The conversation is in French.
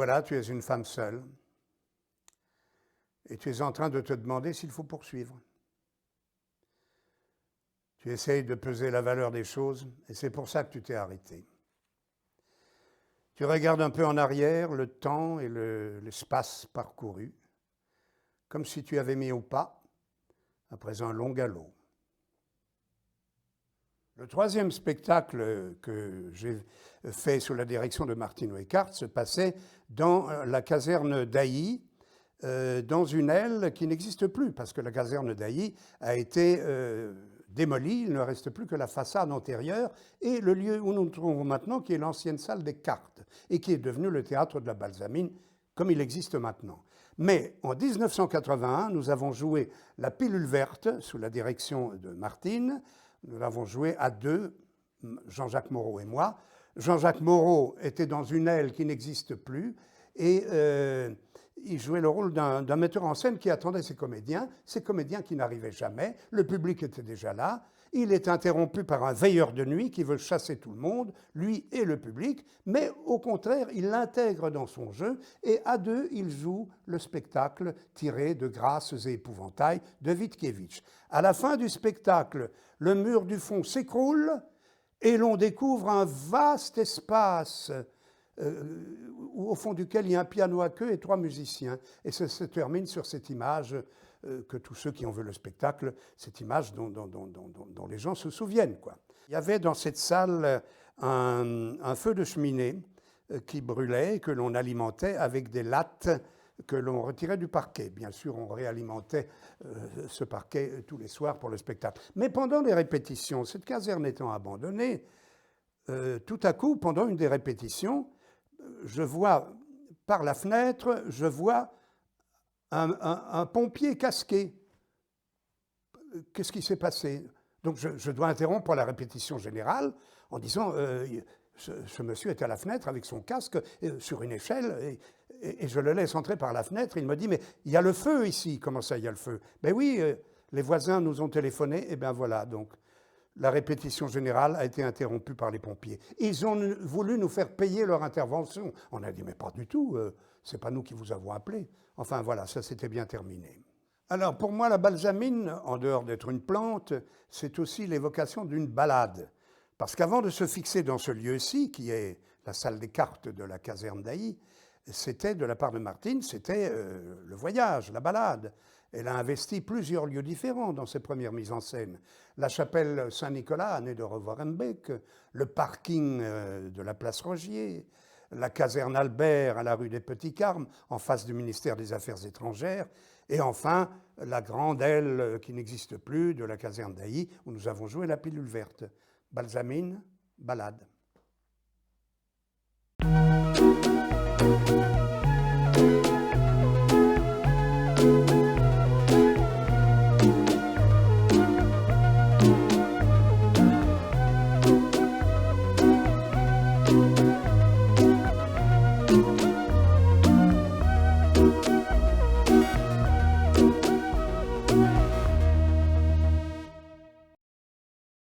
voilà, tu es une femme seule et tu es en train de te demander s'il faut poursuivre. Tu essayes de peser la valeur des choses et c'est pour ça que tu t'es arrêté. Tu regardes un peu en arrière le temps et l'espace parcouru, comme si tu avais mis au pas après un long galop. Le troisième spectacle que j'ai fait sous la direction de Martine Weckhardt se passait dans la caserne d'Ailly, dans une aile qui n'existe plus, parce que la caserne d'Ailly a été démolie, il ne reste plus que la façade antérieure et le lieu où nous nous trouvons maintenant, qui est l'ancienne salle des cartes, et qui est devenu le théâtre de la Balsamine, comme il existe maintenant. Mais en 1981, nous avons joué La Pilule Verte, sous la direction de Martine. Nous l'avons joué à deux, Jean-Jacques Moreau et moi. Jean-Jacques Moreau était dans une aile qui n'existe plus et il jouait le rôle d'un metteur en scène qui attendait ses comédiens qui n'arrivaient jamais. Le public était déjà là. Il est interrompu par un veilleur de nuit qui veut chasser tout le monde, lui et le public, mais au contraire, il l'intègre dans son jeu et à deux, il joue le spectacle tiré de Grâces et épouvantails de Witkiewicz. À la fin du spectacle, le mur du fond s'écroule et l'on découvre un vaste espace au fond duquel il y a un piano à queue et 3 musiciens. Et ça se termine sur cette image que tous ceux qui ont vu le spectacle, cette image dont les gens se souviennent, quoi. Il y avait dans cette salle un feu de cheminée qui brûlait et que l'on alimentait avec des lattes que l'on retirait du parquet. Bien sûr, on réalimentait ce parquet tous les soirs pour le spectacle. Mais pendant les répétitions, cette caserne étant abandonnée, tout à coup, pendant une des répétitions, je vois par la fenêtre, je vois un pompier casqué. Qu'est-ce qui s'est passé? Donc je dois interrompre la répétition générale en disant ce monsieur est à la fenêtre avec son casque sur une échelle et je le laisse entrer par la fenêtre. Il me dit mais il y a le feu ici. Comment ça il y a le feu? Ben oui, les voisins nous ont téléphoné et ben voilà donc. La répétition générale a été interrompue par les pompiers. Ils ont voulu nous faire payer leur intervention. On a dit, mais pas du tout, c'est pas nous qui vous avons appelé. Enfin voilà, ça s'était bien terminé. Alors pour moi, la balsamine, en dehors d'être une plante, c'est aussi l'évocation d'une balade. Parce qu'avant de se fixer dans ce lieu-ci, qui est la salle des cartes de la caserne d'Ailly, c'était, de la part de Martine, c'était le voyage, la balade. Elle a investi plusieurs lieux différents dans ses premières mises en scène. La chapelle Saint-Nicolas, née de Ravoirenbeek, le parking de la place Rogier, la caserne Albert à la rue des Petits Carmes, en face du ministère des Affaires étrangères, et enfin la grande aile qui n'existe plus de la caserne d'Ailly, où nous avons joué La Pilule Verte. Balsamine, balade.